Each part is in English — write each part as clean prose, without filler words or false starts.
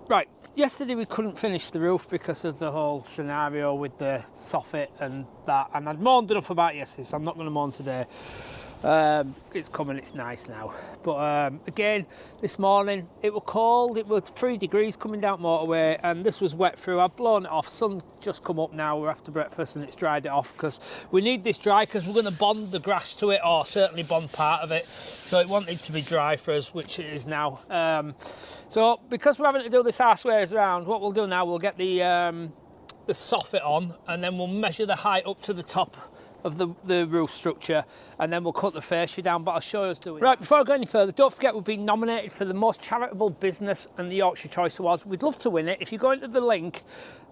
Right, yesterday we couldn't finish the roof because of the whole scenario with the soffit and that, and I'd moaned enough about it yesterday, so I'm not going to moan today. It's coming, it's nice now. But again, this morning it was cold, it was 3 degrees coming down motorway, and this was wet through. I've blown it off, sun's just come up now, we're after breakfast, and it's dried it off because we need this dry because we're going to bond the grass to it, or certainly bond part of it. So it wanted to be dry for us, which it is now. So because we're having to do this arseways around, what we'll do now, we'll get the soffit on, and then we'll measure the height up to the top of the roof structure, and then we'll cut the fascia down, but I'll show you us doing it. Right, before I go any further, don't forget we've been nominated for the most charitable business and the Yorkshire Choice Awards. We'd love to win it. If you go into the link,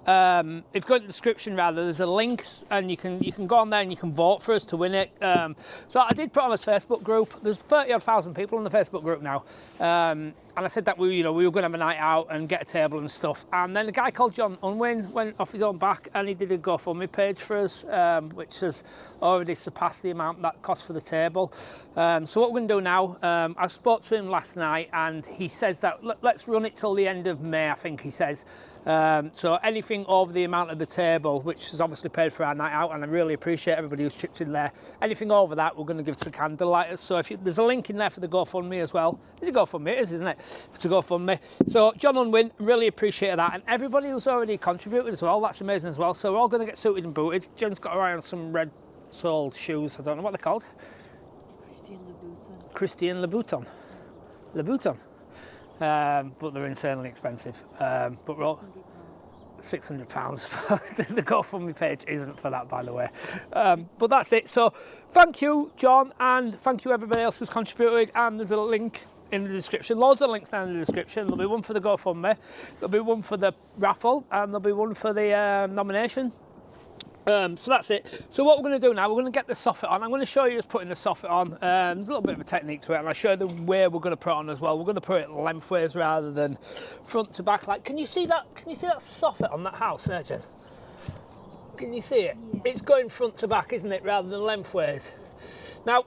if you go into the description rather, there's a link, and you can go on there and you can vote for us to win it. So I did put on a Facebook group. There's 30,000 people in the Facebook group now, and I said that we were going to have a night out and get a table and stuff. And then a guy called Jon Unwin went off his own back and he did a GoFundMe page for us, which has already surpassed the amount that cost for the table. So what we're going to do now, I spoke to him last night, and he says that let's run it till the end of May, I think he says. So anything over the amount of the table, which is obviously paid for our night out, and I really appreciate everybody who's chipped in there, anything over that we're going to give to candlelighters. So there's a link in there for the GoFundMe as well. Is it GoFundMe? It is, isn't it? To GoFundMe. So Jon Unwin, really appreciate that, and everybody who's already contributed as well, that's amazing as well. So we're all going to get suited and booted. Jon's got her eye on some red-soled shoes, I don't know what they're called. Christian Louboutin. Louboutin. But they're insanely expensive. But we're all £600. The GoFundMe page isn't for that, by the way. But that's it. So thank you, Jon, and thank you everybody else who's contributed. And there's a link in the description. Loads of links down in the description. There'll be one for the GoFundMe, there'll be one for the raffle, and there'll be one for the nomination. So that's it. So what we're going to do now, we're going to get the soffit on. I'm going to show you us putting the soffit on. There's a little bit of a technique to it, and I'll show you the way we're going to put it on as well. We're going to put it lengthways rather than front to back. Like, can you see that? Can you see that soffit on that house there, Jen? Can you see it? Yeah. It's going front to back, isn't it, rather than lengthways? Now,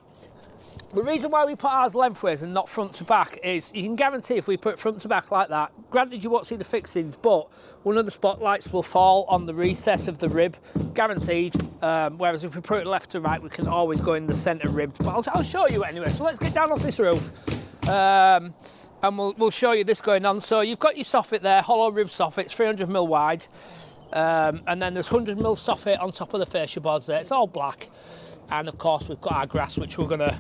the reason why we put ours lengthways and not front to back is you can guarantee if we put it front to back like that, granted you won't see the fixings, but one of the spotlights will fall on the recess of the rib, guaranteed. Whereas if we put it left to right, we can always go in the centre ribs. But I'll show you anyway. So let's get down off this roof, and we'll show you this going on. So you've got your soffit there, hollow rib soffit, it's 300mm wide, and then there's 100mm soffit on top of the fascia boards there. It's all black, and of course we've got our grass, which we're going to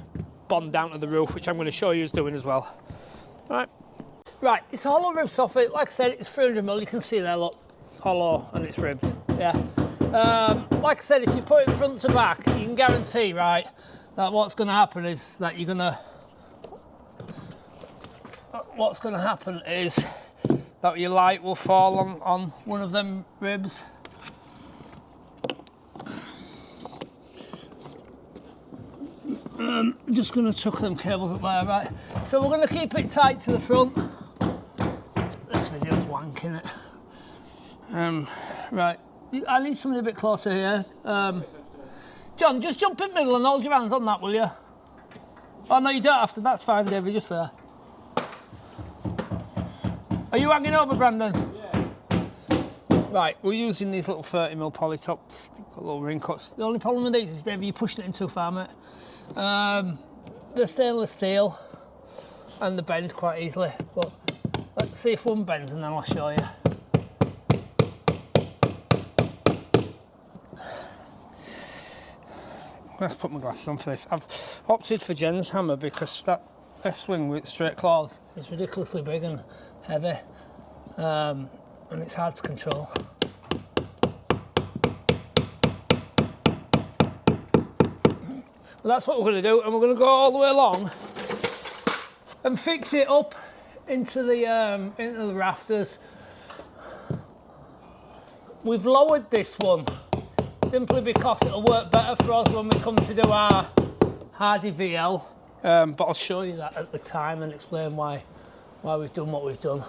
bond down to the roof, which I'm going to show you is doing as well. Right, it's a hollow rib soffit. Like I said, it's 300mm. You can see there, look, hollow, and it's ribbed. Yeah. Like I said, if you put it front to back, you can guarantee, right, that what's going to happen is that you're going to. What's going to happen is that your light will fall on one of them ribs. I'm just going to chuck them cables up there, right? So we're going to keep it tight to the front. This video's wanking it. Right, I need something a bit closer here. Jon, just jump in the middle and hold your hands on that, will you? Oh no, you don't have to, that's fine, David, just there. Are you hanging over, Brandon? Yeah. Right, we're using these little 30mm poly tops, got little ring cuts. The only problem with these is, David, you're pushing it in too far, mate. They're stainless steel and they bend quite easily, but let's see if one bends and then I'll show you. Let's put my glasses on for this. I've opted for Jen's hammer because that swing with straight claws is ridiculously big and heavy, and it's hard to control. That's what we're going to do, and we're going to go all the way along and fix it up into the rafters. We've lowered this one simply because it'll work better for us when we come to do our Hardy VL, but I'll show you that at the time and explain why we've done what we've done.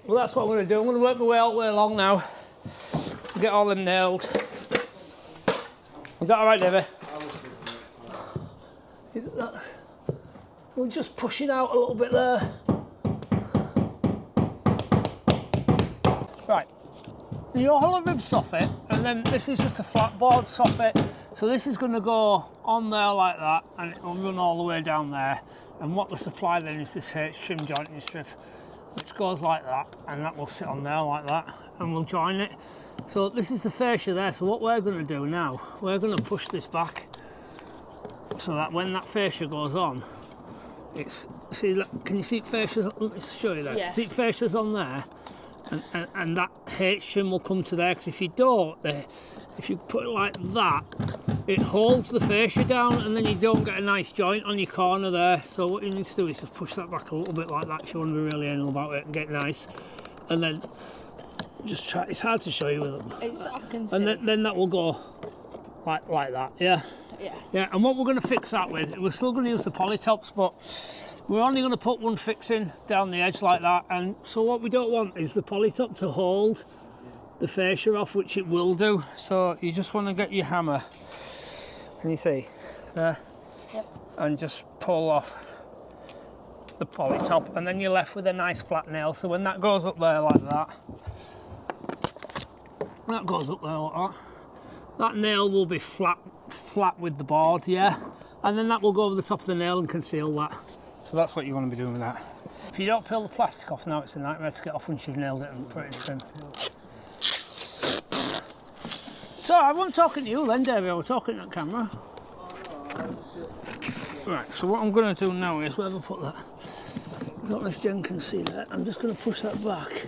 Well, that's what I'm going to do. I'm going to work my way all the way along now. Get all them nailed. Is that all right, David? we'll just push it out a little bit there. Right, your hollow rib soffit, and then this is just a flat board soffit. So this is going to go on there like that, and it will run all the way down there. And what the supply then is this H-trim jointing strip, which goes like that, and that will sit on there like that, and we'll join it. So this is the fascia there. So what we're going to do now, we're going to push this back so that when that fascia goes on, it's, see, look, can you see fascias? Let me show you that. Yeah. See fascias on there, and that H-trim will come to there, because if you don't, if you put it like that, it holds the fascia down, and then you don't get a nice joint on your corner there. So what you need to do is just push that back a little bit like that if you want to be really anal about it and get nice. And then just try, it's hard to show you with them. I can see. And then that will go like that, yeah? Yeah. Yeah, and what we're going to fix that with, we're still going to use the polytops, but we're only going to put one fixing down the edge like that. And so what we don't want is the polytop to hold the fascia off, which it will do. So you just want to get your hammer, can you see there? Yep. And just pull off the polytop, and then you're left with a nice flat nail. So when that goes up there like that, that goes up there like that, that nail will be flat with the board, yeah? And then that will go over the top of the nail and conceal that. So that's what you want to be doing with that. If you don't peel the plastic off now, it's a nightmare to get off once you've nailed it and put it in trim. So I wasn't talking to you then, David, I was talking to the camera. Right, so what I'm going to do now is, where have I put that? I don't know if Jen can see that. I'm just going to push that back.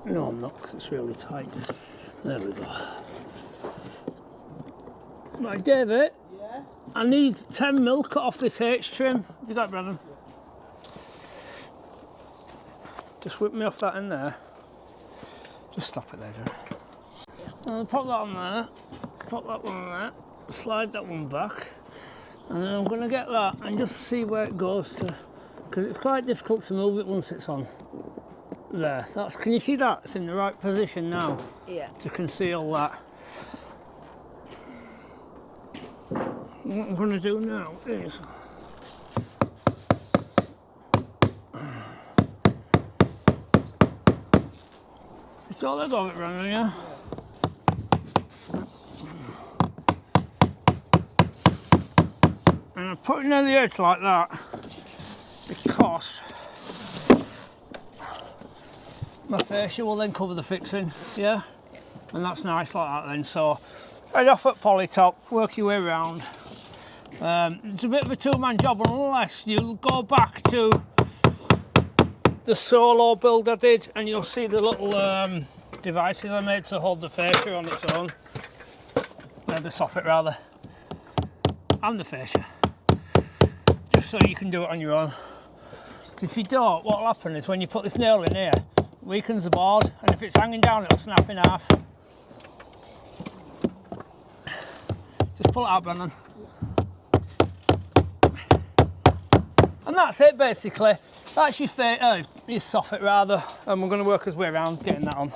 No, I'm not, because it's really tight. There we go. Right, David. Yeah? I need 10 mil cut off this H-trim. Have you got it, Brandon? Just whip me off that in there. Just stop it there, Jerry. I'll pop that on there. Pop that one on there. Slide that one back. And then I'm going to get that and just see where it goes to. Because it's quite difficult to move it once it's on. There. That's, can you see that? It's in the right position now. Yeah. To conceal that. What I'm going to do now is it's all I got it running, yeah? And I'm putting it on the edge like that because my fascia will then cover the fixing, yeah? And that's nice like that then. So head off at polytop, work your way around. It's a bit of a two-man job unless you go back to the solo build I did, and you'll see the little devices I made to hold the fascia on its own. The soffit rather, and the fascia. Just so you can do it on your own. If you don't, what will happen is when you put this nail in here, it weakens the board, and if it's hanging down it'll snap in half. Just pull it out, Brandon. And that's it basically. That's your soffit rather, and we're going to work our way around getting that on.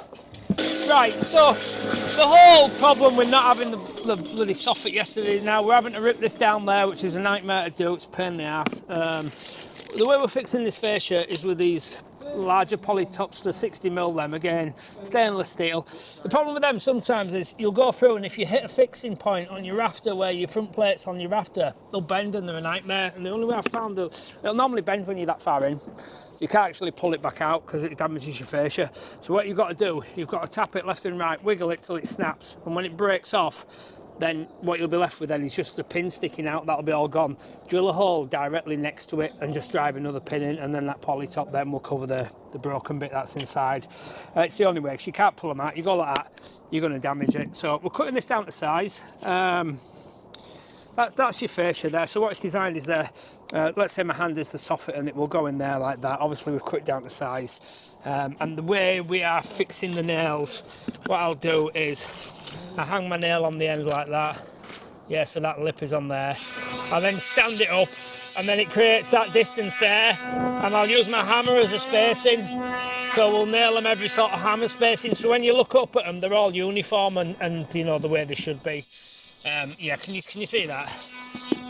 Right, so the whole problem with not having the bloody soffit yesterday, now we're having to rip this down there, which is a nightmare to do, it's a pain in the ass. The way we're fixing this fascia is with these larger polytops, the 60mm them, again, stainless steel. The problem with them sometimes is you'll go through, and if you hit a fixing point on your rafter where your front plate's on your rafter, they'll bend and they're a nightmare. And the only way I've found it'll normally bend when you're that far in, so you can't actually pull it back out because it damages your fascia. So what you've got to do, you've got to tap it left and right, wiggle it till it snaps, and when it breaks off, then what you'll be left with then is just the pin sticking out. That'll be all gone. Drill a hole directly next to it and just drive another pin in, and then that polytop then will cover the broken bit that's inside. It's the only way, because you can't pull them out. You go like that, you're going to damage it. So we're cutting this down to size. That's your fascia there. So what it's designed is there, let's say my hand is the soffit and it will go in there like that. Obviously we've cut it down to size. And the way we are fixing the nails, what I'll do is I hang my nail on the end like that. Yeah, so that lip is on there. I then stand it up, and then it creates that distance there. And I'll use my hammer as a spacing. So we'll nail them every sort of hammer spacing. So when you look up at them, they're all uniform and you know, the way they should be. Yeah, can you see that?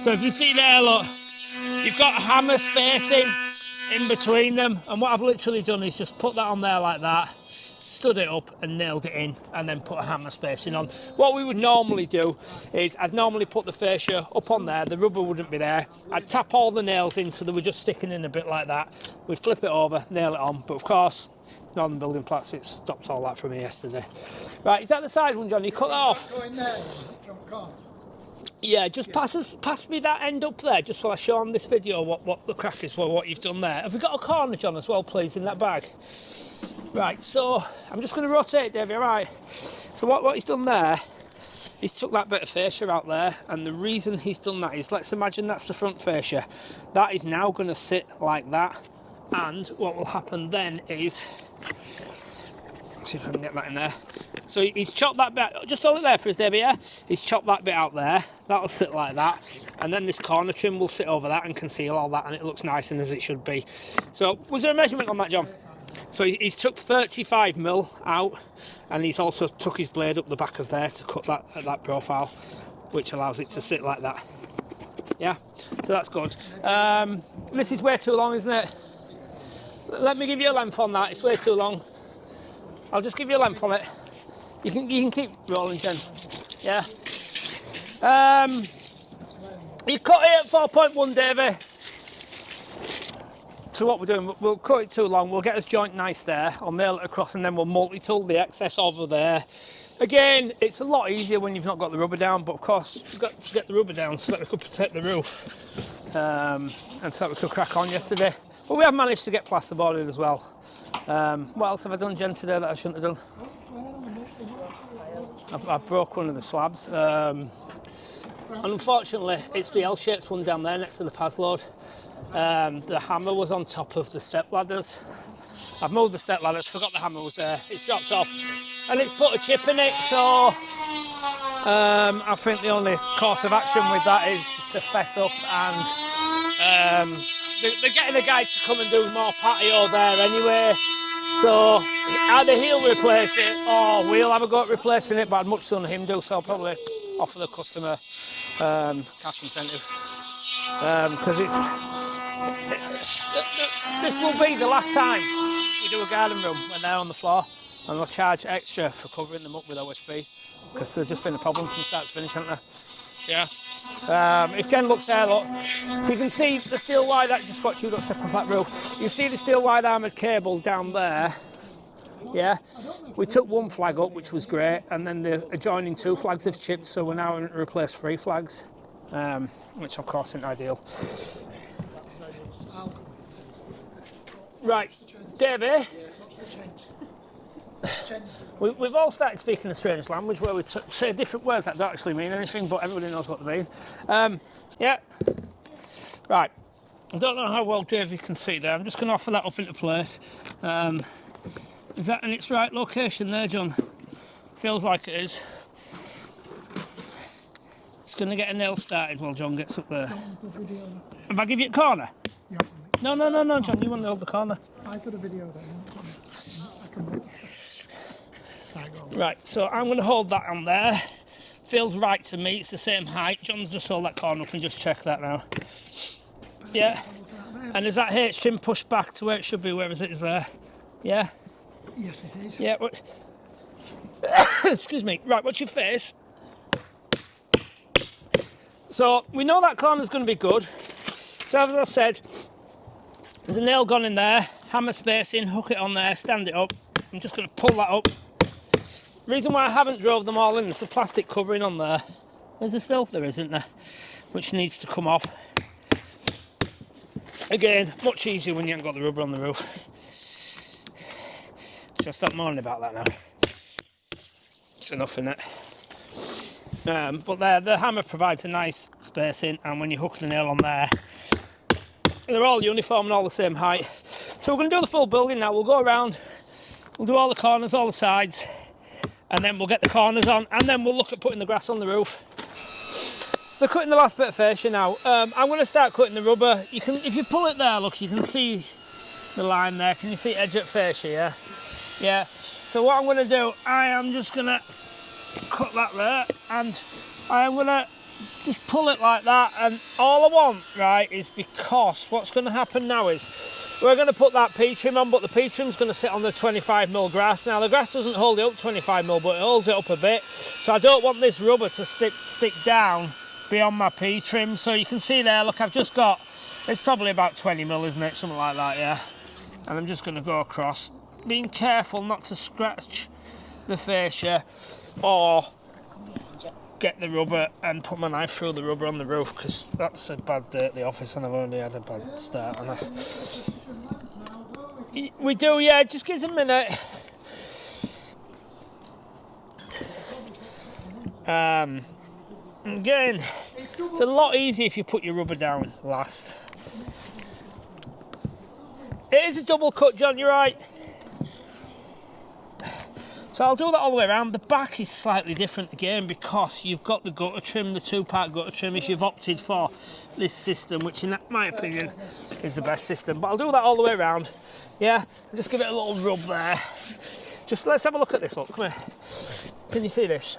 So if you see there, look, you've got a hammer spacing in between them, and what I've literally done is just put that on there like that, stood it up and nailed it in, and then put a hammer spacing on. What we would normally do is I'd normally put the fascia up on there, the rubber wouldn't be there, I'd tap all the nails in so they were just sticking in a bit like that, we'd flip it over, nail it on, but of course Northern Building Plastics stopped all that from me yesterday. Right, is that the side one, John? You cut that off? Go in there, front corner. Yeah, just pass me that end up there, just while I show on this video what the crack is, what you've done there. Have we got a corner, John, as well, please, in that bag? Right, so I'm just going to rotate, Davey, all right? So what he's done there, he's took that bit of fascia out there, and the reason he's done that is, let's imagine that's the front fascia. That is now going to sit like that, and what will happen then is, let's see if I can get that in there. So he's chopped that bit, just hold it there for us, Davey, yeah? He's chopped that bit out there, that'll sit like that, and then this corner trim will sit over that and conceal all that, and it looks nice and as it should be. So, was there a measurement on that, John? So he's took 35mm out, and he's also took his blade up the back of there to cut that at that profile, which allows it to sit like that. Yeah, so that's good. This is way too long, isn't it? Let me give you a length on that. It's way too long. I'll just give you a length on it. You can keep rolling, Jen. Yeah. You cut it at 4.1, Davey. So what we're doing, we'll cut it too long, we'll get this joint nice there, I'll nail it across, and then we'll multi-tool the excess over there. Again, it's a lot easier when you've not got the rubber down, but of course we've got to get the rubber down so that we could protect the roof, and so that we could crack on yesterday. But we have managed to get plasterboarded as well. What else have I done, Jen, today that I shouldn't have done? I broke one of the slabs, and unfortunately it's the L-shaped one down there next to the PAS load. The hammer was on top of the step ladders. I've moved the step ladders, forgot the hammer was there. It's dropped off and it's put a chip in it, so I think the only course of action with that is to fess up, and they're getting a guy to come and do more patio there anyway, so either he'll replace it or we'll have a go at replacing it, but I'd much sooner him do, so I'll probably offer the customer cash incentive, because this will be the last time we do a garden room when they're on the floor, and they'll charge extra for covering them up with OSB, because there's just been a problem from start to finish, hasn't there? Yeah. If Jen looks there, look, you can see the steel wide, just watch you, don't step on that roof. You can see the steel wide armoured cable down there. Yeah, we took one flag up, which was great, and then the adjoining two flags have chipped, so we're now going to replace 3 flags, which of course isn't ideal. Right, Davey, we've all started speaking a strange language where we say different words that don't actually mean anything, but everybody knows what they mean. Yeah, right, I don't know how well Davey can see there, I'm just going to offer that up into place. Is that in its right location there, John? Feels like it is. It's going to get a nail started while John gets up there. If I give you a corner? Yeah. No, John, you want to hold the corner. I got a video then. Right, so I'm going to hold that on there. Feels right to me, it's the same height. John, just hold that corner up and just check that now. Yeah. And is that H trim pushed back to where it should be, whereas it is there? Yeah? Yes, it is. Yeah, excuse me. Right, watch your face. So, we know that corner's going to be good. So, as I said, there's a nail gone in there, hammer spacing, hook it on there, stand it up. I'm just going to pull that up. The reason why I haven't drove them all in, there's a plastic covering on there. Is there still? There isn't there, which needs to come off. Again, much easier when you haven't got the rubber on the roof. Shall I stop moaning about that now? It's enough, isn't it? But there, the hammer provides a nice spacing, and when you hook the nail on there, they're all uniform and all the same height. So we're going to do the full building now. We'll go around, we'll do all the corners, all the sides, and then we'll get the corners on, and then we'll look at putting the grass on the roof. They're cutting the last bit of fascia now. I'm going to start cutting the rubber. You can, if you pull it there, look, you can see the line there. Can you see edge at fascia? Yeah. Yeah. So what I'm going to do, I am just going to cut that there, and I am going to just pull it like that, and all I want, right, is because what's going to happen now is we're going to put that P-trim on, but the P-trim's going to sit on the 25mm grass. Now, the grass doesn't hold it up 25mm, but it holds it up a bit, so I don't want this rubber to stick down beyond my P-trim. So you can see there, look, I've just got, it's probably about 20mm, isn't it, something like that, yeah. And I'm just going to go across, being careful not to scratch the fascia or get the rubber and put my knife through the rubber on the roof, because that's a bad day at the office and I've already had a bad start on it. We do, yeah, just give us a minute. Again, it's a lot easier if you put your rubber down last. It is a double cut, John, you're right. So I'll do that all the way around. The back is slightly different again because you've got the gutter trim, the 2-part gutter trim, if you've opted for this system, which in my opinion is the best system. But I'll do that all the way around. Yeah, just give it a little rub there. Just let's have a look at this, look, come here. Can you see this?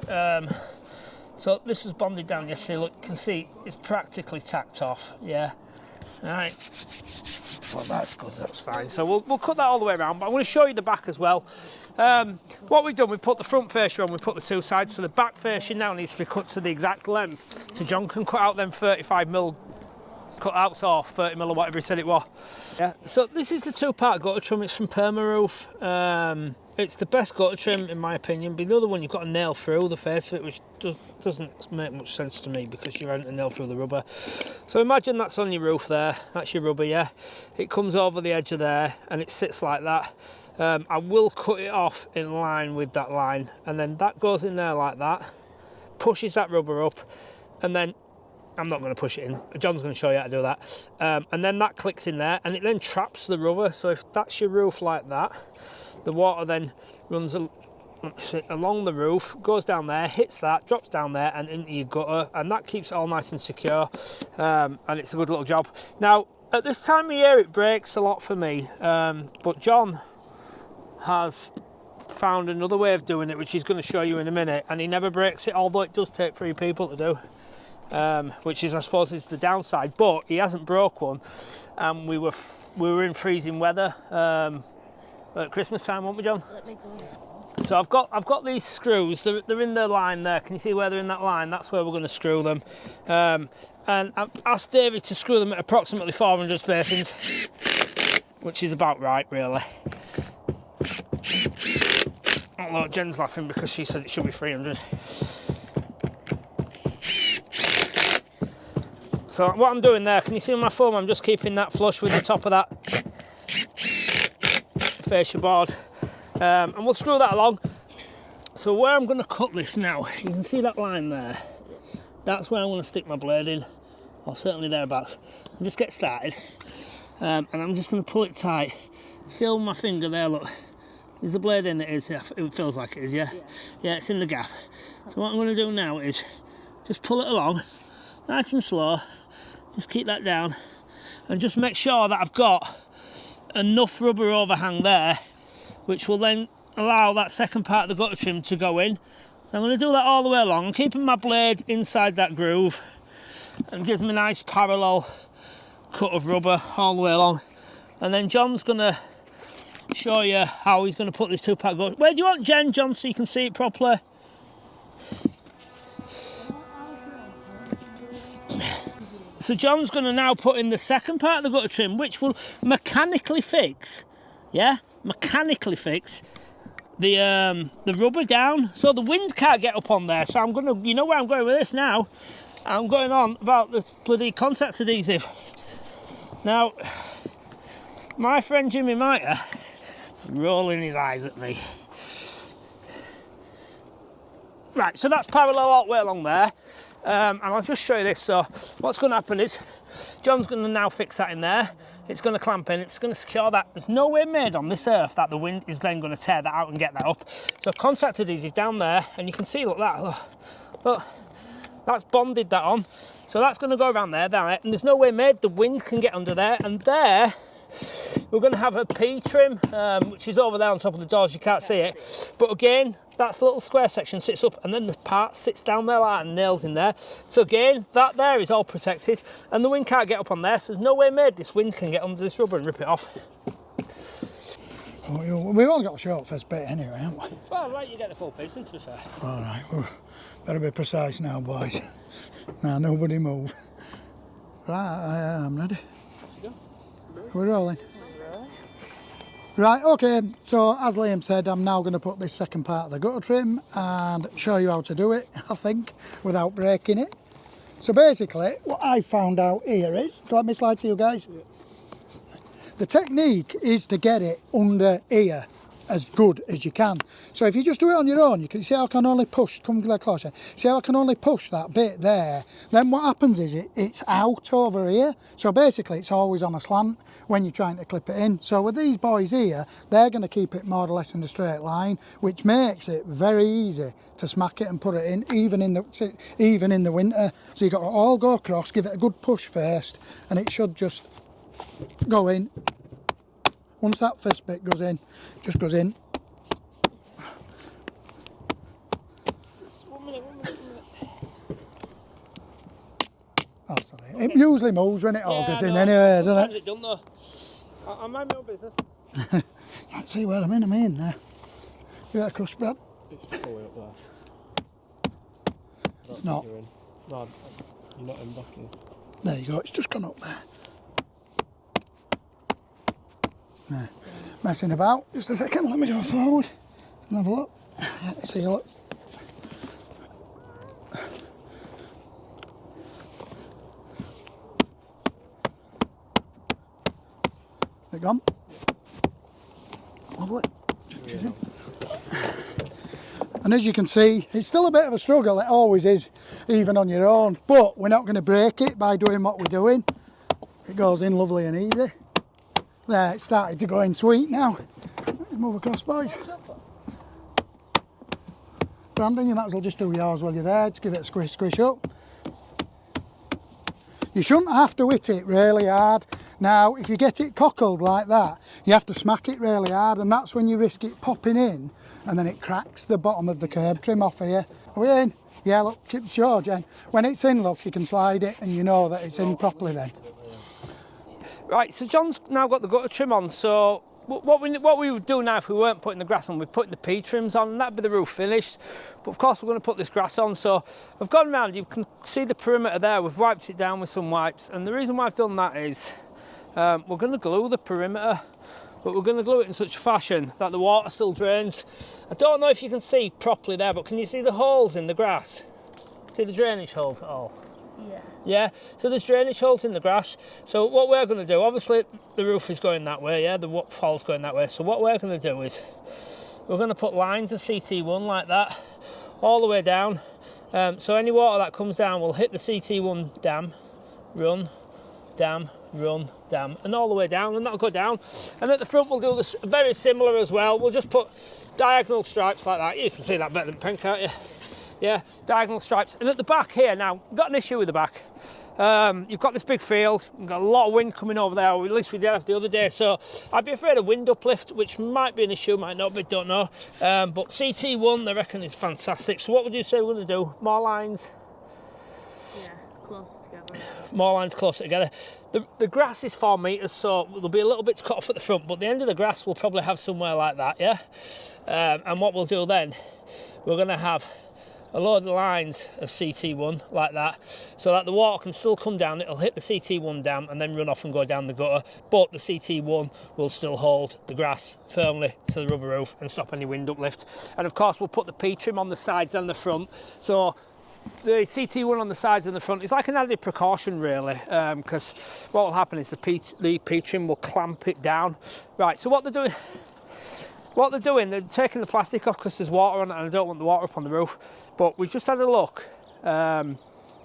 So this was bonded down yesterday, look, you can see it's practically tacked off, yeah. All right, well that's good, that's fine. So we'll cut that all the way around, but I'm going to show you the back as well. What we've done, we've put the front fascia on, we've put the two sides, so the back fascia now needs to be cut to the exact length. So John can cut out them 35mm cutouts or 30mm or whatever he said it was. Yeah. So this is the 2-part gutter trim, it's from Permaroof. It's the best gutter trim in my opinion, but the other one you've got to nail through the face of it, which doesn't make much sense to me because you're having to nail through the rubber. So imagine that's on your roof there, that's your rubber, yeah? It comes over the edge of there and it sits like that. I will cut it off in line with that line, and then that goes in there like that, pushes that rubber up, and then I'm not going to push it in, John's going to show you how to do that, and then that clicks in there and it then traps the rubber. So if that's your roof like that, the water then runs along the roof, goes down there, hits that, drops down there and into your gutter, and that keeps it all nice and secure, and it's a good little job. Now at this time of year it breaks a lot for me, but John has found another way of doing it, which he's going to show you in a minute, and he never breaks it, although it does take 3 people to do, which is, I suppose, is the downside. But he hasn't broke one, and we were in freezing weather at Christmas time, weren't we, John? So I've got these screws, they're in the line there. Can you see where they're in that line? That's where we're going to screw them, and I've asked David to screw them at approximately 400 spacings, which is about right really. Although Jen's laughing because she said it should be 300. So what I'm doing there, can you see on my foam, I'm just keeping that flush with the top of that fascia board, and we'll screw that along. So where I'm going to cut this now, you can see that line there, that's where I'm going to stick my blade in, or certainly thereabouts, and just get started, and I'm just going to pull it tight. Feel my finger there, look. Is the blade in? It is, it feels like it is, yeah? Yeah, it's in the gap. So what I'm going to do now is just pull it along, nice and slow, just keep that down, and just make sure that I've got enough rubber overhang there, which will then allow that second part of the gutter trim to go in. So I'm going to do that all the way along, I'm keeping my blade inside that groove, and gives me a nice parallel cut of rubber all the way along. And then John's going to show you how he's going to put this 2-part gutter. Where do you want Jen, John, so you can see it properly? So John's going to now put in the second part of the gutter trim, which will mechanically fix, yeah, mechanically fix the rubber down, so the wind can't get up on there. So I'm going to, you know where I'm going with this now? I'm going on about the bloody contact adhesive. Now, my friend Jimmy Mitre rolling his eyes at me. Right, so that's parallel all the way along there, and I'll just show you this. So what's going to happen is John's going to now fix that in there. It's going to clamp in, it's going to secure that. There's no way made on this earth that the wind is then going to tear that out and get that up. So contact adhesive down there, and you can see, look, look, that's bonded that on. So that's going to go around there, down there, and there's no way made the wind can get under there, and there We're going to have a P trim, which is over there on top of the doors. You can't see it. But again, that's a little square section sits up, and then the part sits down there like that and nails in there. So again, that there is all protected, and the wind can't get up on there, so there's no way made this wind can get under this rubber and rip it off. We've only got a short first bit anyway, haven't we? Well, I'd like you get the full piece in, to be fair. All right, better be precise now, boys. Now, nobody move. Right, I'm ready. We're rolling. Right, okay, so as Liam said, I'm now going to put this second part of the gutter trim and show you how to do it, I think, without breaking it. So basically, what I found out here is, let me slide to you guys. Yeah. The technique is to get it under here as good as you can. So if you just do it on your own, you can see how I can only push, come a closer, see how I can only push that bit there. Then what happens is it's out over here. So basically it's always on a slant when you're trying to clip it in. So with these boys here, they're going to keep it more or less in a straight line, which makes it very easy to smack it and put it in, even in the winter. So you've got to all go across, give it a good push first, and it should just go in. Once that first bit goes in, just goes in. One minute. Oh, sorry. Okay. It usually moves when it all goes in anyway, doesn't it? It don't though. I mind my own business. Can't see where I'm in there. You got a crush, Brad? It's fully up there. It's not. No, you're not in back in. There you go, it's just gone up there. No. Messing about. Just a second, let me go forward and have a look. Let's see a look. Is it gone? Lovely. Yeah. And as you can see, it's still a bit of a struggle, it always is, even on your own, but we're not going to break it by doing what we're doing. It goes in lovely and easy. There, it started to go in sweet now. Move across, boys. Brandon, you might as well just do yours while you're there. Just give it a squish up. You shouldn't have to hit it really hard. Now, if you get it cockled like that, you have to smack it really hard, and that's when you risk it popping in, and then it cracks the bottom of the curb trim off here. Are we in? Yeah, look, keep it short, Jen. When it's in, look, you can slide it, and you know that it's in properly then. Right, so John's now got the gutter trim on, so what we would do now if we weren't putting the grass on, we'd put the P trims on, and that'd be the roof finished. But of course we're going to put this grass on, so I've gone around, you can see the perimeter there, we've wiped it down with some wipes, and the reason why I've done that is we're going to glue the perimeter, but we're going to glue it in such a fashion that the water still drains. I don't know if you can see properly there, but can you see the holes in the grass? See the drainage holes at all? Yeah, so there's drainage holes in the grass. So what we're going to do, obviously the roof is going that way, yeah, the fall's going that way. So what we're going to do is we're going to put lines of CT1 like that all the way down. So any water that comes down will hit the CT1 dam, run, dam, run, dam, and all the way down, and that'll go down. And at the front we'll do this very similar as well. We'll just put diagonal stripes like that. You can see that better than pen, can't you? Yeah, diagonal stripes. And at the back here now, we've got an issue with the back. You've got this big field, you've got a lot of wind coming over there, or at least we did have the other day, so I'd be afraid of wind uplift, which might be an issue, might not be, don't know. But CT1, I reckon, is fantastic. So what would you say we're going to do? More lines? Yeah, closer together. More lines closer together. The grass is 4 metres, so there'll be a little bit to cut off at the front, but the end of the grass we'll probably have somewhere like that, yeah? And what we'll do then, we're going to have a load of lines of CT1 like that, so that the water can still come down, it'll hit the CT1 dam and then run off and go down the gutter, but the CT1 will still hold the grass firmly to the rubber roof and stop any wind uplift. And of course we'll put the P trim on the sides and the front, so the CT1 on the sides and the front is like an added precaution really, because what will happen is the P trim will clamp it down. Right, so what they're doing, they're taking the plastic off because there's water on it and I don't want the water up on the roof. But we've just had a look. Can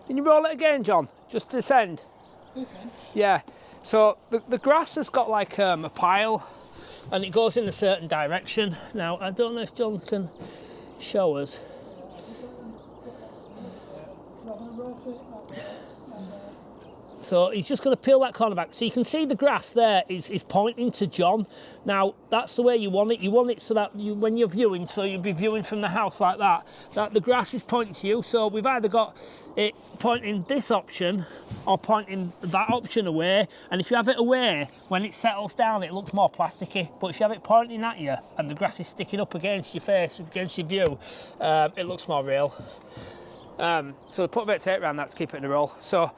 you roll it again, John? Just this end? This end? Yeah. So the grass has got like a pile and it goes in a certain direction. Now, I don't know if John can show us. So he's just going to peel that corner back. So you can see the grass there is pointing to Jon. Now, that's the way you want it. You want it so that when you're viewing, so you'll be viewing from the house like that, that the grass is pointing to you. So we've either got it pointing this option or pointing that option away. And if you have it away, when it settles down, it looks more plasticky. But if you have it pointing at you and the grass is sticking up against your face, against your view, it looks more real. So put a bit of tape around that to keep it in a roll. So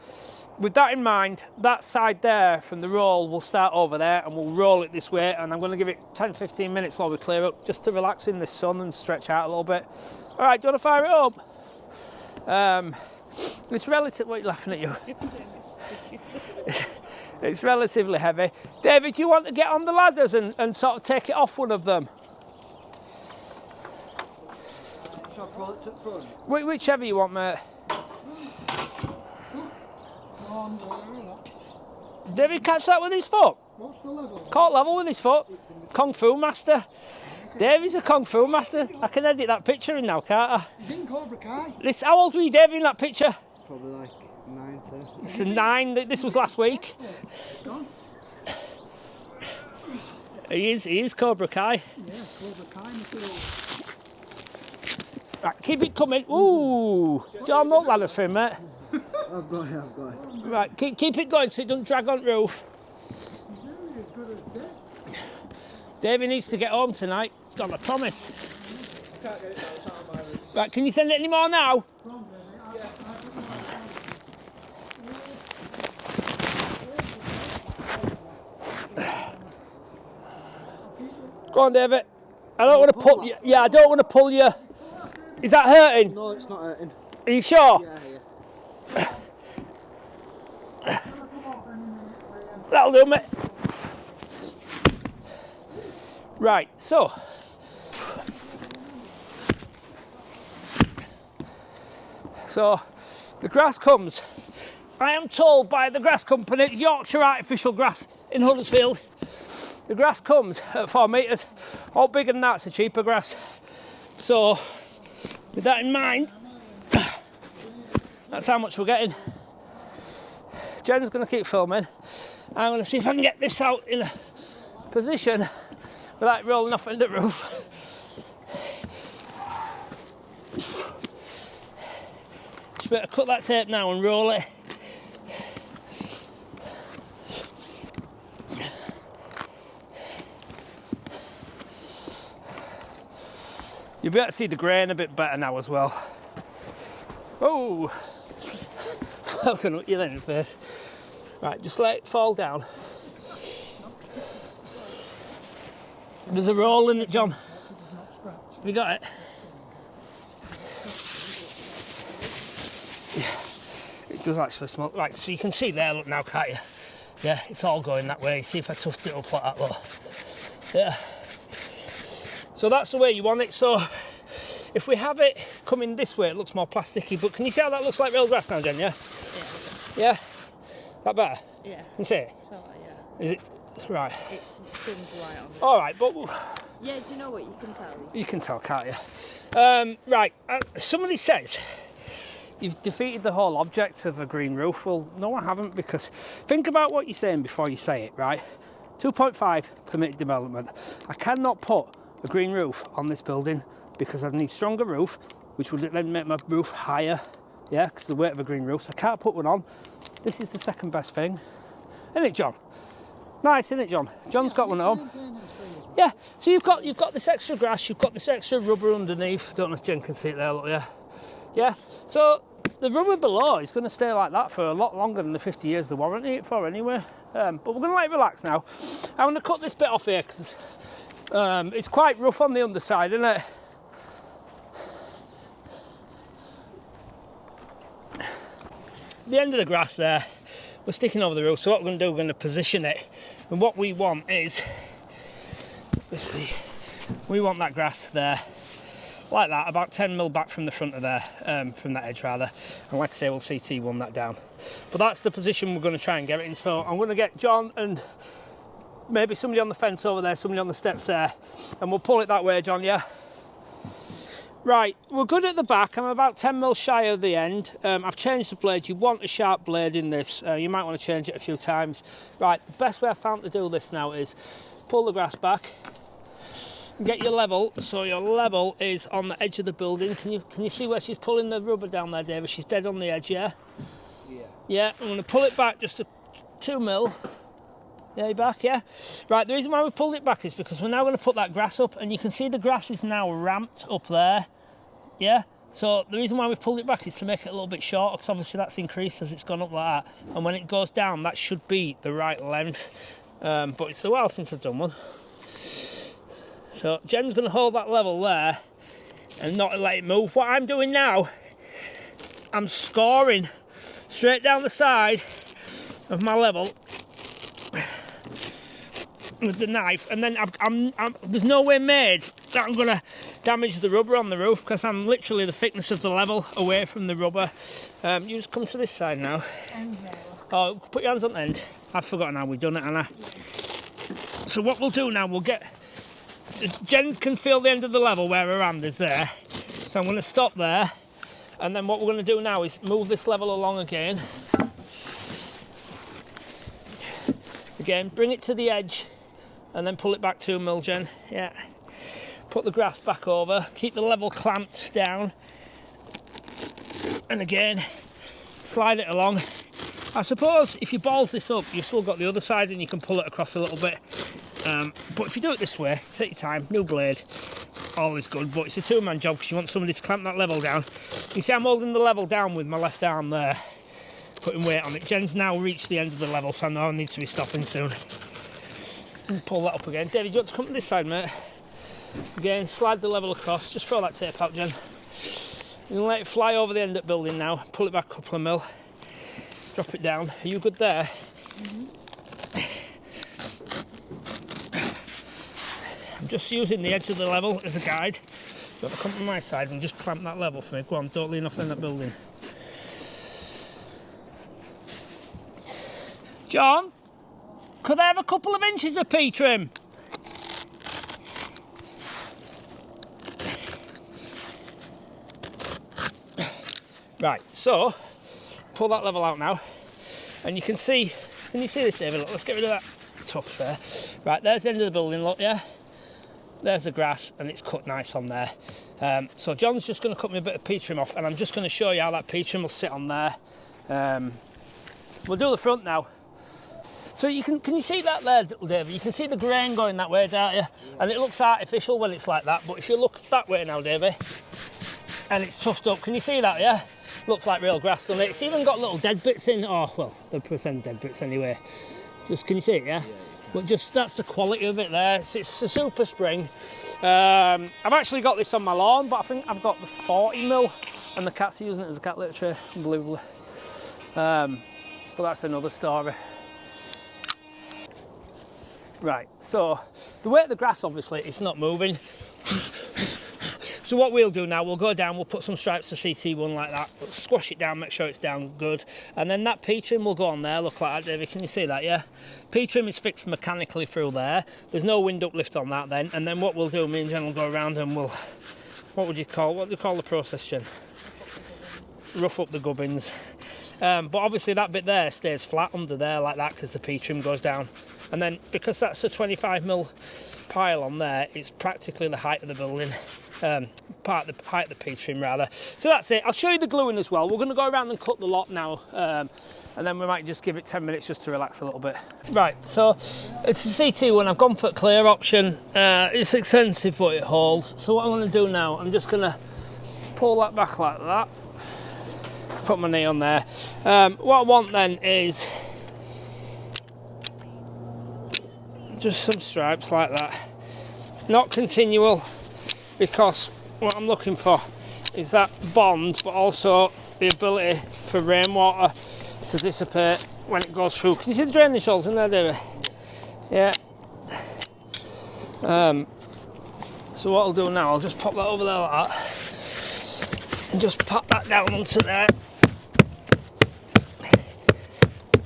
with that in mind, that side there from the roll will start over there and we'll roll it this way, and I'm going to give it 10-15 minutes while we clear up, just to relax in the sun and stretch out a little bit. All right, do you want to fire it up? It's relative. What are you laughing at you? It's relatively heavy. David, do you want to get on the ladders and sort of take it off one of them? Shall I pull it to the front? Whichever you want, mate. David, catch that with his foot. What's the level? Caught level with his foot. Kung Fu master. David's a Kung Fu master. I can edit that picture in now, can't I? He's in Cobra Kai. How old were you, David, in that picture? Probably like 9 to... It's a 9. This was last week. It's gone. He is Cobra Kai. Yeah, Cobra Kai material. Right, keep it coming. Ooh, Jon, no ladders for him, mate. I've got it. Right, keep it going so it doesn't drag on the roof. David needs to get home tonight. He's got a promise. Right, can you send it any more now? Go on, David. I don't want to pull you. Yeah, I don't want to pull you. Is that hurting? No, it's not hurting. Are you sure? Yeah. That'll do, mate. Right, so. The grass comes. I am told by the grass company, Yorkshire artificial grass in Huddersfield, the grass comes at 4 metres. All bigger than that's a cheaper grass. So, with that in mind, that's how much we're getting. Jen's going to keep filming. I'm going to see if I can get this out in a position without rolling off in the roof. Just better cut that tape now and roll it. You'll be able to see the grain a bit better now as well. Oh! I'm going to hit you in the face. Right, just let it fall down. There's a roll in it, Jon. Have you got it? Yeah, it does actually smell. Right, so you can see there, look now, can't you? Yeah, it's all going that way. See if I twist it up like that, look. Yeah. So that's the way you want it. So if we have it coming this way, it looks more plasticky. But can you see how that looks like real grass now, Jen? Yeah? Yeah. Yeah? That better? Yeah. Can you see it? So, yeah. Is it? Right. It's skimmed light on it. All right, but Yeah, do you know what? You can tell. you can tell, can't you? Right, somebody says you've defeated the whole object of a green roof. Well, no, I haven't, because think about what you're saying before you say it, right? 2.5 permitted development. I cannot put a green roof on this building because I need stronger roof, which would then make my roof higher, yeah, because of the weight of a green roof. So I can't put one on. This is the second best thing. Isn't it, Jon? Nice, isn't it, Jon? Jon's got one at home. Yeah, so you've got this extra grass, you've got this extra rubber underneath. Don't know if Jen can see it there, look, yeah. Yeah, so the rubber below is going to stay like that for a lot longer than the 50 years they warranty it for anyway. But we're going to let it relax now. I'm going to cut this bit off here because it's quite rough on the underside, isn't it? The end of the grass there, we're sticking over the roof, so what we're going to do, we're going to position it. And what we want is, let's see, we want that grass there, like that, about 10 mil back from the front of there, from that edge rather. And like I say, we'll CT1 that down. But that's the position we're going to try and get it in. So I'm going to get Jon and maybe somebody on the fence over there, somebody on the steps there, and we'll pull it that way, Jon, yeah? Right, we're good at the back. I'm about 10mm shy of the end. I've changed the blade. You want a sharp blade in this. You might want to change it a few times. Right, the best way I found to do this now is pull the grass back, get your level, so your level is on the edge of the building. Can you see where she's pulling the rubber down there, David? She's dead on the edge, yeah? Yeah. Yeah, I'm going to pull it back just to 2mm. Yeah, you're back, yeah? Right, the reason why we pulled it back is because we're now going to put that grass up, and you can see the grass is now ramped up there, yeah? So the reason why we pulled it back is to make it a little bit shorter, because obviously that's increased as it's gone up like that, and when it goes down, that should be the right length. But it's a while since I've done one. So Jen's going to hold that level there and not let it move. What I'm doing now, I'm scoring straight down the side of my level with the knife, and then there's no way made that I'm going to damage the rubber on the roof, because I'm literally the thickness of the level away from the rubber. You just come to this side now. Oh, put your hands on the end. I've forgotten how we've done it, Anna. So what we'll do now, so Jen can feel the end of the level where her hand is there. So I'm going to stop there, and then what we're going to do now is move this level along again. Again, bring it to the edge, and then pull it back 2mm, Jen. Yeah. Put the grass back over, keep the level clamped down, and again, slide it along. I suppose if you balls this up, you've still got the other side and you can pull it across a little bit. But if you do it this way, take your time, new blade, all is good, but it's a two-man job because you want somebody to clamp that level down. You see I'm holding the level down with my left arm there, putting weight on it. Jen's now reached the end of the level, so I know I need to be stopping soon. And pull that up again. David, you want to come to this side, mate? Again, slide the level across, just throw that tape out, Jen. You're going to let it fly over the end of the building now, pull it back a couple of mil. Drop it down. Are you good there? Mm-hmm. I'm just using the edge of the level as a guide. You want to come to my side and just clamp that level for me. Go on, don't lean off in that building. John, could I have a couple of inches of P-trim? Right, so pull that level out now, and you can see, can you see this, David? Look, let's get rid of that tufts there. Right, there's the end of the building, look, yeah? There's the grass, and it's cut nice on there. So John's just going to cut me a bit of P-trim off, and I'm just going to show you how that P-trim will sit on there. We'll do the front now. So you can you see that there, David? You can see the grain going that way, don't you? Yeah. And it looks artificial when it's like that, but if you look that way now, David, and it's tufted up, can you see that, yeah? Looks like real grass, doesn't it? It's even got little dead bits in. Oh, well, they'll pretend dead bits anyway. Just, can you see it, yeah? But just, that's the quality of it there. It's a super spring. I've actually got this on my lawn, but I think I've got the 40mm, and the cats are using it as a cat litter tray, unbelievably. But that's another story. Right, so the weight of the grass, obviously, it's not moving. So what we'll do now, we'll go down, we'll put some stripes of CT1 like that, we'll squash it down, make sure it's down good, and then that P-trim will go on there, look like that, David, can you see that, yeah? P-trim is fixed mechanically through there, there's no wind uplift on that then, and then what we'll do, me and Jen will go around and we'll, what do you call the process, Jen? Rough up the gubbins. But obviously that bit there stays flat under there like that because the P-trim goes down. And then because that's a 25mm pile on there, it's practically the height of the building, height of the P-trim rather. So that's it. I'll show you the gluing as well. We're going to go around and cut the lot now, and then we might just give it 10 minutes just to relax a little bit. Right, so it's a CT1. I've gone for a clear option. It's expensive, but it holds. So what I'm going to do now, I'm just going to pull that back like that. Put my knee on there. What I want then is just some stripes like that, not continual, because what I'm looking for is that bond, but also the ability for rainwater to dissipate when it goes through. Can you see the drainage holes in there, David? Yeah. So what I'll do now, I'll just pop that over there like that, and just pop that down onto there.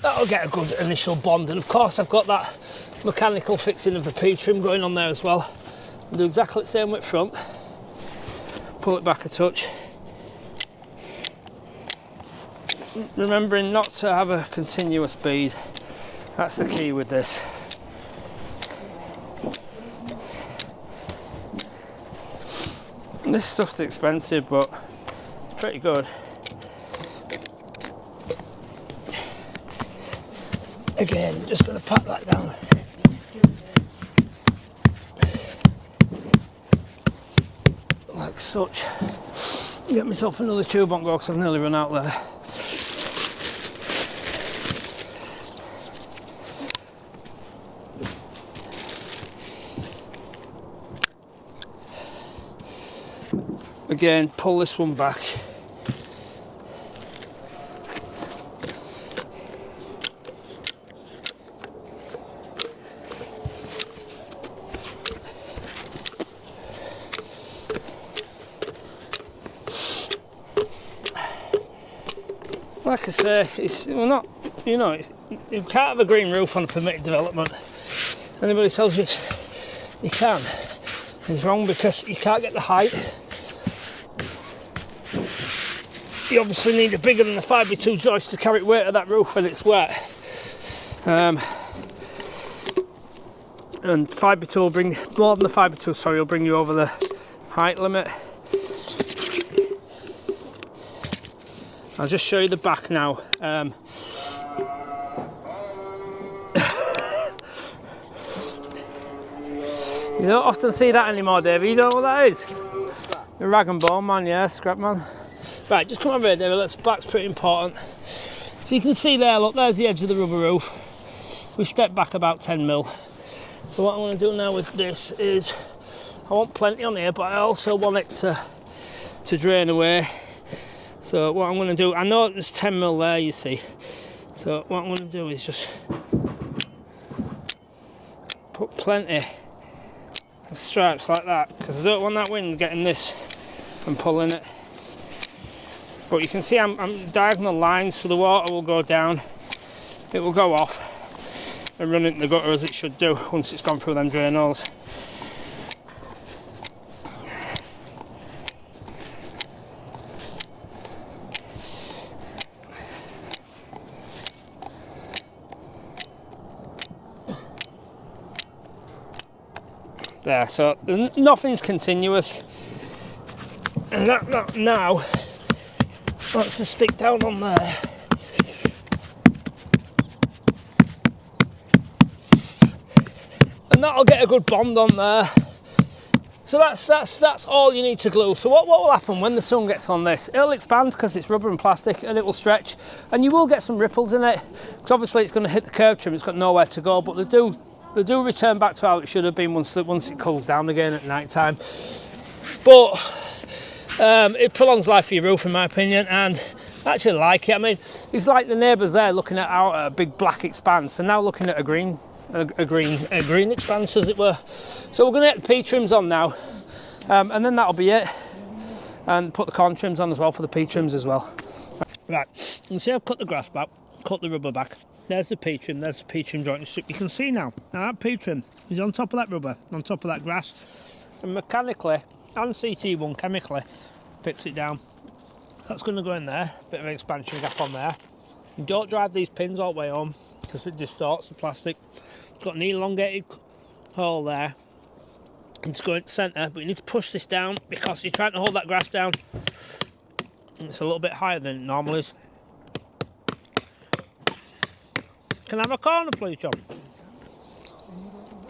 That'll get a good initial bond, and of course I've got that mechanical fixing of the P-trim going on there as well. I'll do exactly the same with front. pull it back a touch. Remembering not to have a continuous bead. That's the key with this. This stuff's expensive, but it's pretty good. Again, just going to pat that down. Like such. Get myself another tube on go because I've nearly run out there. Again, pull this one back. Like I say, it's not, you know, you can't have a green roof on a permitted development. Anybody tells you you can, is wrong, because you can't get the height. You obviously need a bigger than the 5x2 joist to carry weight of that roof when it's wet. And 5x2 will bring, more than the 5x2, sorry, will bring you over the height limit. I'll just show you the back now. You don't often see that anymore, David. You don't know what that is? The rag and bone man, yeah, scrap man. Right, just come over here, David. Let's, back's pretty important. So you can see there, look, there's the edge of the rubber roof. We stepped back about 10 mil. So what I'm going to do now with this is, I want plenty on here, but I also want it to drain away. So what I'm going to do, I know there's 10 mil there, you see. So what I'm going to do is just put plenty of stripes like that, because I don't want that wind getting this and pulling it. But you can see I'm diagonal lines, so the water will go down, it will go off and run into the gutter as it should do once it's gone through them drain holes. There, so nothing's continuous, and that now wants to stick down on there. And that'll get a good bond on there. So that's all you need to glue. So what will happen when the sun gets on this? It'll expand because it's rubber and plastic, and it will stretch, and you will get some ripples in it, because obviously it's going to hit the curb trim, it's got nowhere to go, but they do return back to how it should have been once it cools down again at night time. But it prolongs life for your roof, in my opinion, and I actually like it. I mean, it's like the neighbours there looking at a big black expanse, and now looking at a green expanse, as it were. So we're going to get the P trims on now, and then that'll be it. And put the corn trims on as well for the P trims as well. Right, you can see I've cut the grass back, cut the rubber back. There's the P trim, there's the P trim joint. So you can see now that P trim is on top of that rubber, on top of that grass, and mechanically and CT1 chemically fix it down. That's going to go in there, bit of an expansion gap on there. You don't drive these pins all the way home because it distorts the plastic. It's got an elongated hole there, and it's going to centre, but you need to push this down because you're trying to hold that grass down, and it's a little bit higher than it normally is. Can I have a corner, please, John?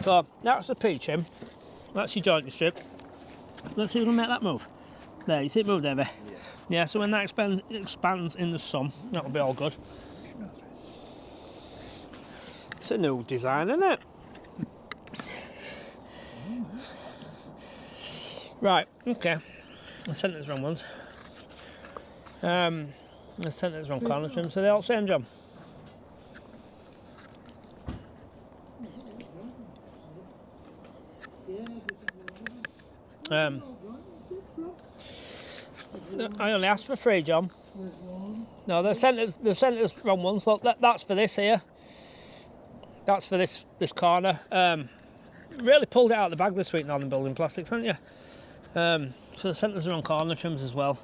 So that's the P trim, that's your jointing strip. Let's see if we can make that move. There, you see it move, Davey? Yeah, so when that expands in the sun, that'll be all good. It's a new design, isn't it? Right, okay. I sent it the wrong ones. I sent it the wrong corner trim, so they're all the same, John. I only asked for 3, John. No, they sent us wrong ones. Look, that's for this here. That's for this corner. Really pulled it out of the bag this week, Northern Building Plastics, haven't you? So the centres are on corner trims as well.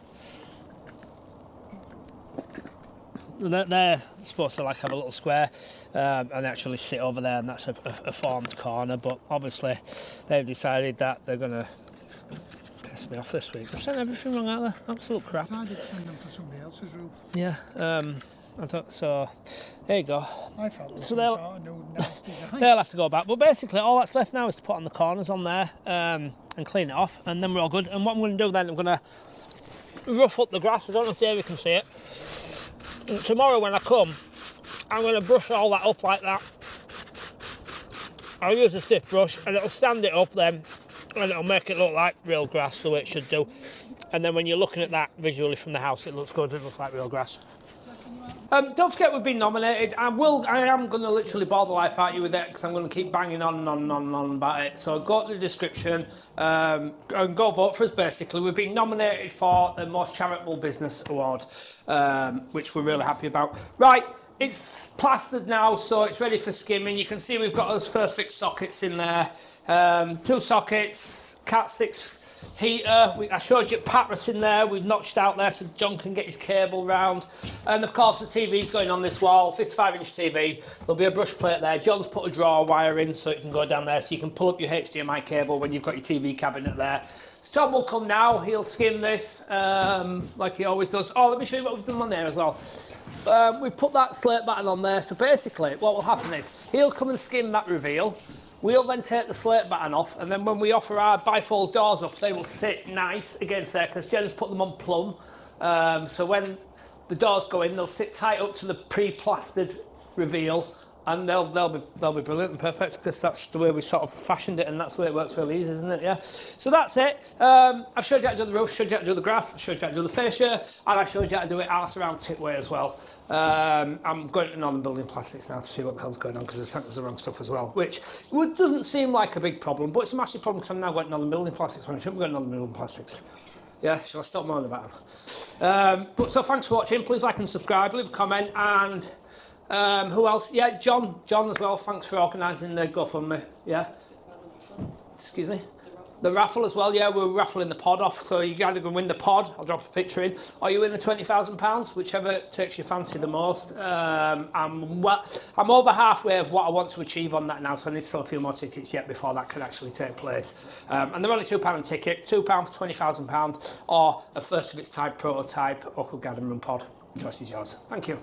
They're supposed to like have a little square and actually sit over there, and that's a formed corner, but obviously they've decided that they're going to piss me off this week. They've sent everything wrong out there, absolute crap. I did send them for somebody else's roof. Yeah, I thought so. There you go. I felt it was So some sort of new nice design. They'll have to go back, but basically all that's left now is to put on the corners on there and clean it off, and then we're all good. And what I'm going to do then, I'm going to rough up the grass. I don't know if Davey can see it. And tomorrow when I come, I'm going to brush all that up like that. I'll use a stiff brush and it'll stand it up then, and it'll make it look like real grass the way it should do. And then when you're looking at that visually from the house, it looks good, it looks like real grass. Don't forget we've been nominated. I am going to literally bore the life out of you with it, because I'm going to keep banging on and on about it. So go to the description and go vote for us, basically. We've been nominated for the Most Charitable Business Award, which we're really happy about. Right, it's plastered now, so it's ready for skimming. You can see we've got those first fix sockets in there. 2 sockets, Cat 6 heater. I showed you Patras in there. We've notched out there so Jon can get his cable round. And of course the TV's going on this wall, 55-inch TV. There'll be a brush plate there. Jon's put a drawer wire in so it can go down there, so you can pull up your HDMI cable when you've got your TV cabinet there. So Tom will come now. He'll skim this like he always does. Oh, let me show you what we've done on there as well. We've put that slate batten on there. So basically what will happen is he'll come and skim that reveal. We'll then take the slate batten off, and then when we offer our bifold doors up, they will sit nice against there, because Jen's put them on plumb. So when the doors go in, they'll sit tight up to the pre-plastered reveal, and they'll be brilliant and perfect, because that's the way we sort of fashioned it, and that's the way it works really easy, isn't it? Yeah. So that's it. I've showed you how to do the roof, showed you how to do the grass, I've showed you how to do the fascia, and I've showed you how to do it arse around tip way as well. I'm going to non-building plastics now to see what the hell's going on, because they've sent us the wrong stuff as well, which doesn't seem like a big problem, but it's a massive problem because I'm now going to non-building plastics when I shouldn't be going to non-building plastics. Yeah, shall I stop moaning about them? But so thanks for watching. Please like and subscribe, leave a comment, and who else? Yeah, Jon as well. Thanks for organising the GoFundMe. Yeah. Excuse me. The raffle as well, yeah, we're raffling the pod off, so you either go win the pod, I'll drop a picture in, or you win the £20,000, whichever takes your fancy the most. I'm over halfway of what I want to achieve on that now, so I need to sell a few more tickets yet before that can actually take place. And they're only £2 a ticket, £2 for £20,000, or a first of its type prototype Oakwood Garden Room pod. Choice is yours. Thank you.